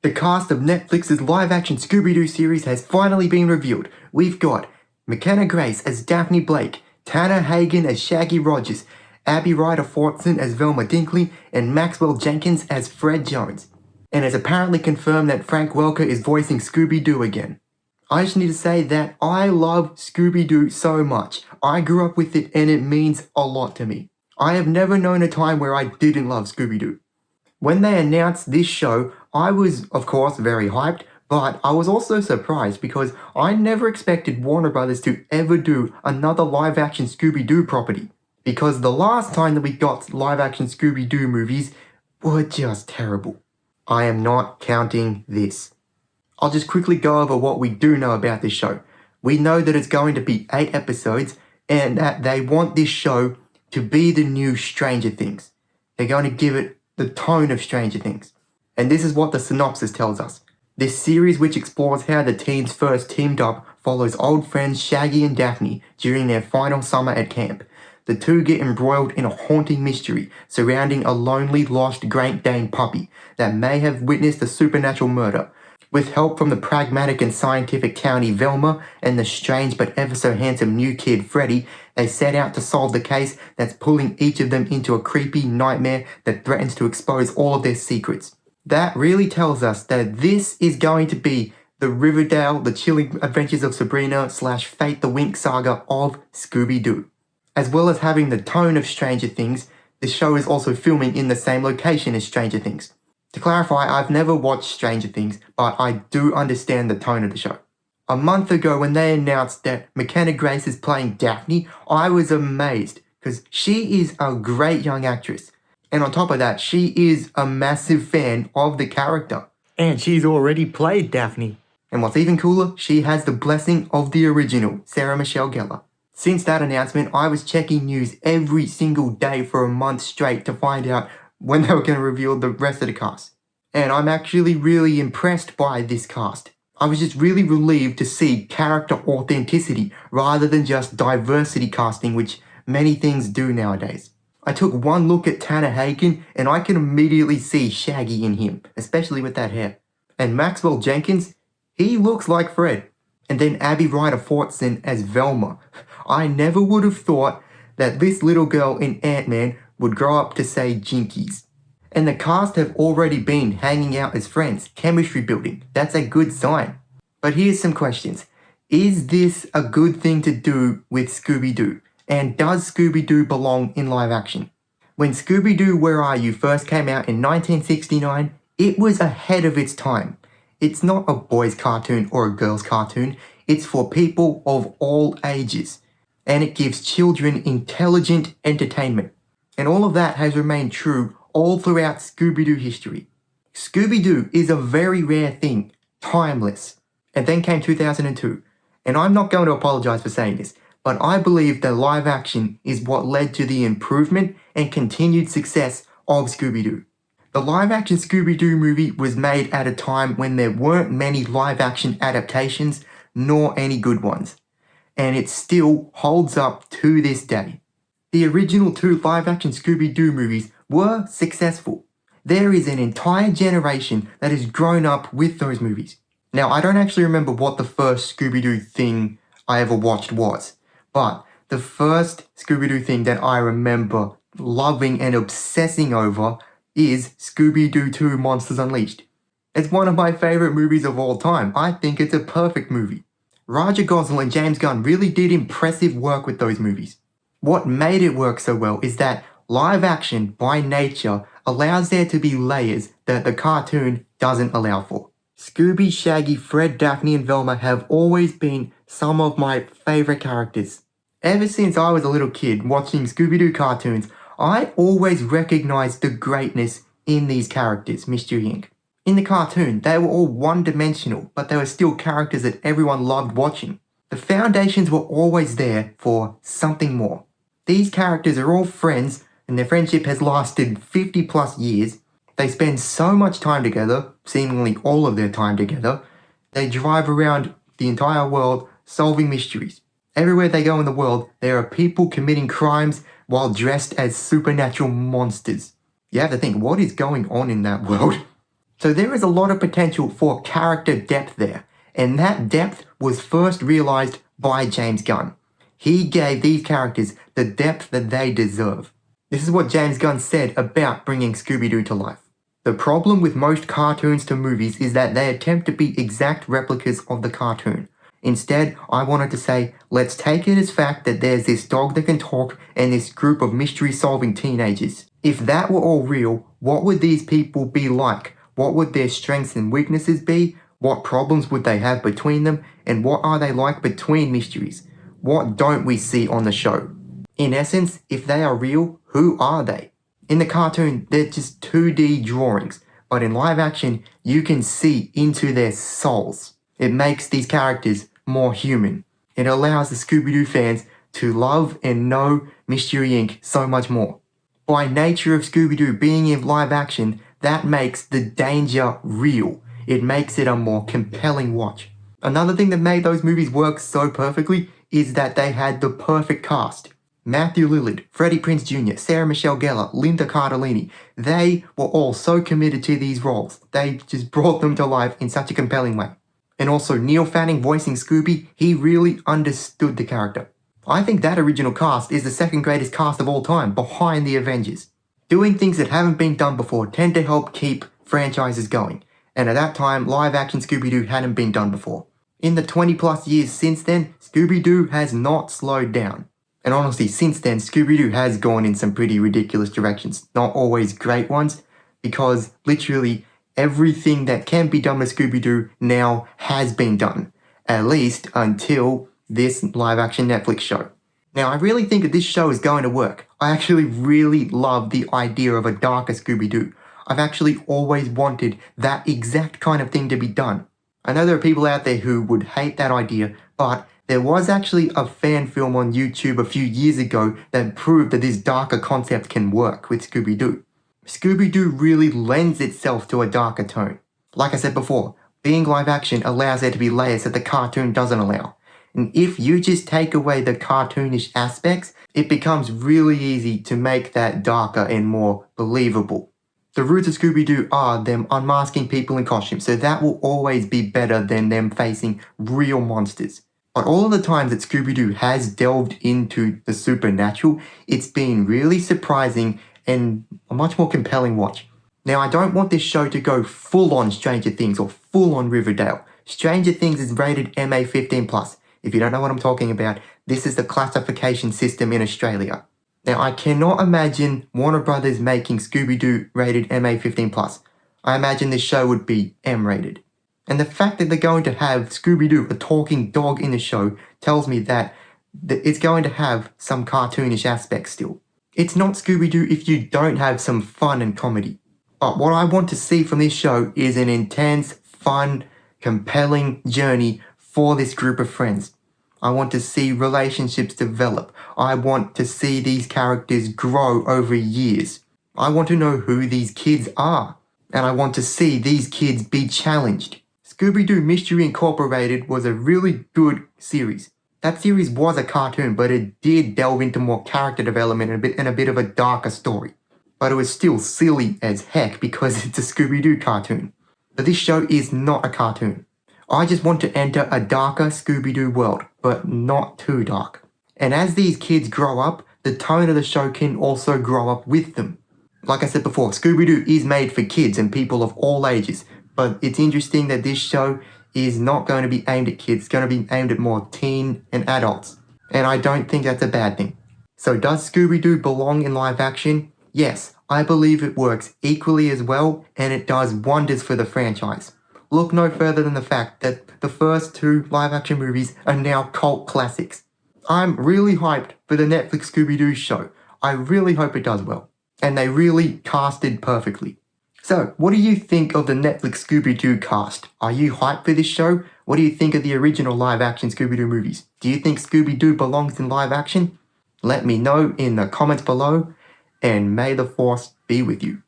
The cast of Netflix's live-action Scooby-Doo series has finally been revealed. We've got McKenna Grace as Daphne Blake, Tanner Hagen as Shaggy Rogers, Abby Ryder-Fortson as Velma Dinkley, and Maxwell Jenkins as Fred Jones. And it's apparently confirmed that Frank Welker is voicing Scooby-Doo again. I just need to say that I love Scooby-Doo so much. I grew up with it and it means a lot to me. I have never known a time where I didn't love Scooby-Doo. When they announced this show, I was, of course, very hyped, but I was also surprised because I never expected Warner Brothers to ever do another live-action Scooby-Doo property. Because the last time that we got live-action Scooby-Doo movies were just terrible. I am not counting this. I'll just quickly go over what we do know about this show. We know that it's going to be 8 episodes and that they want this show to be the new Stranger Things. They're going to give it the tone of Stranger Things. And this is what the synopsis tells us. This series, which explores how the teens first teamed up, follows old friends Shaggy and Daphne during their final summer at camp. The two get embroiled in a haunting mystery surrounding a lonely, lost Great Dane puppy that may have witnessed a supernatural murder. With help from the pragmatic and scientific townie Velma and the strange but ever so handsome new kid Freddy, they set out to solve the case that's pulling each of them into a creepy nightmare that threatens to expose all of their secrets. That really tells us that this is going to be the Riverdale, the Chilling Adventures of Sabrina / Fate the Wink saga of Scooby-Doo. As well as having the tone of Stranger Things, the show is also filming in the same location as Stranger Things. To clarify, I've never watched Stranger Things, but I do understand the tone of the show. A month ago when they announced that McKenna Grace is playing Daphne, I was amazed because she is a great young actress. And on top of that, she is a massive fan of the character. And she's already played Daphne. And what's even cooler, she has the blessing of the original, Sarah Michelle Gellar. Since that announcement, I was checking news every single day for a month straight to find out when they were going to reveal the rest of the cast. And I'm actually really impressed by this cast. I was just really relieved to see character authenticity rather than just diversity casting, which many things do nowadays. I took one look at Tanner Hagen and I can immediately see Shaggy in him, especially with that hair. And Maxwell Jenkins, he looks like Fred. And then Abby Ryder-Fortson as Velma. I never would have thought that this little girl in Ant-Man would grow up to say Jinkies. And the cast have already been hanging out as friends, chemistry building. That's a good sign. But here's some questions. Is this a good thing to do with Scooby-Doo? And does Scooby-Doo belong in live action? When Scooby-Doo Where Are You first came out in 1969, it was ahead of its time. It's not a boys' cartoon or a girls' cartoon. It's for people of all ages. And it gives children intelligent entertainment. And all of that has remained true all throughout Scooby-Doo history. Scooby-Doo is a very rare thing, timeless. And then came 2002. And I'm not going to apologize for saying this, but I believe that live action is what led to the improvement and continued success of Scooby-Doo. The live action Scooby-Doo movie was made at a time when there weren't many live action adaptations, nor any good ones. And it still holds up to this day. The original 2 live-action Scooby-Doo movies were successful. There is an entire generation that has grown up with those movies. Now, I don't actually remember what the first Scooby-Doo thing I ever watched was, but the first Scooby-Doo thing that I remember loving and obsessing over is Scooby-Doo 2 Monsters Unleashed. It's one of my favorite movies of all time. I think it's a perfect movie. Ryan Gosling and James Gunn really did impressive work with those movies. What made it work so well is that live action, by nature, allows there to be layers that the cartoon doesn't allow for. Scooby, Shaggy, Fred, Daphne, and Velma have always been some of my favorite characters. Ever since I was a little kid watching Scooby-Doo cartoons, I always recognized the greatness in these characters, Mystery Inc. In the cartoon, they were all one-dimensional, but they were still characters that everyone loved watching. The foundations were always there for something more. These characters are all friends, and their friendship has lasted 50 plus years. They spend so much time together, seemingly all of their time together. They drive around the entire world solving mysteries. Everywhere they go in the world, there are people committing crimes while dressed as supernatural monsters. You have to think, what is going on in that world? So there is a lot of potential for character depth there, and that depth was first realized by James Gunn. He gave these characters the depth that they deserve. This is what James Gunn said about bringing Scooby-Doo to life. The problem with most cartoons to movies is that they attempt to be exact replicas of the cartoon. Instead, I wanted to say, let's take it as fact that there's this dog that can talk and this group of mystery-solving teenagers. If that were all real, what would these people be like? What would their strengths and weaknesses be? What problems would they have between them? And what are they like between mysteries? What don't we see on the show? In essence, if they are real, who are they? In the cartoon, they're just 2D drawings, but in live action, you can see into their souls. It makes these characters more human. It allows the Scooby-Doo fans to love and know Mystery Inc. so much more. By nature of Scooby-Doo being in live action, that makes the danger real. It makes it a more compelling watch. Another thing that made those movies work so perfectly is that they had the perfect cast. Matthew Lillard, Freddie Prinze Jr., Sarah Michelle Gellar, Linda Cardellini, they were all so committed to these roles. They just brought them to life in such a compelling way. And also Neil Fanning voicing Scooby, he really understood the character. I think that original cast is the second greatest cast of all time, behind the Avengers. Doing things that haven't been done before tend to help keep franchises going. And at that time, live-action Scooby-Doo hadn't been done before. In the 20 plus years since then, Scooby-Doo has not slowed down. And honestly, since then, Scooby-Doo has gone in some pretty ridiculous directions. Not always great ones, because literally everything that can be done with Scooby-Doo now has been done. At least until this live-action Netflix show. Now, I really think that this show is going to work. I actually really love the idea of a darker Scooby-Doo. I've actually always wanted that exact kind of thing to be done. I know there are people out there who would hate that idea, but there was actually a fan film on YouTube a few years ago that proved that this darker concept can work with Scooby-Doo. Scooby-Doo really lends itself to a darker tone. Like I said before, being live action allows there to be layers that the cartoon doesn't allow. And if you just take away the cartoonish aspects, it becomes really easy to make that darker and more believable. The roots of Scooby-Doo are them unmasking people in costumes, so that will always be better than them facing real monsters. But all of the times that Scooby-Doo has delved into the supernatural, it's been really surprising and a much more compelling watch. Now, I don't want this show to go full on Stranger Things or full on Riverdale. Stranger Things is rated MA 15+. If you don't know what I'm talking about, this is the classification system in Australia. Now, I cannot imagine Warner Brothers making Scooby-Doo rated MA 15+. I imagine this show would be M-rated. And the fact that they're going to have Scooby-Doo, a talking dog in the show, tells me that it's going to have some cartoonish aspects still. It's not Scooby-Doo if you don't have some fun and comedy. But what I want to see from this show is an intense, fun, compelling journey for this group of friends. I want to see relationships develop. I want to see these characters grow over years. I want to know who these kids are. And I want to see these kids be challenged. Scooby-Doo Mystery Incorporated was a really good series. That series was a cartoon, but it did delve into more character development and a bit of a darker story. But it was still silly as heck because it's a Scooby-Doo cartoon. But this show is not a cartoon. I just want to enter a darker Scooby-Doo world, but not too dark. And as these kids grow up, the tone of the show can also grow up with them. Like I said before, Scooby-Doo is made for kids and people of all ages, but it's interesting that this show is not going to be aimed at kids, it's going to be aimed at more teen and adults. And I don't think that's a bad thing. So does Scooby-Doo belong in live action? Yes, I believe it works equally as well, and it does wonders for the franchise. Look no further than the fact that the first two live-action movies are now cult classics. I'm really hyped for the Netflix Scooby-Doo show. I really hope it does well. And they really casted perfectly. So, what do you think of the Netflix Scooby-Doo cast? Are you hyped for this show? What do you think of the original live-action Scooby-Doo movies? Do you think Scooby-Doo belongs in live action? Let me know in the comments below, and may the force be with you.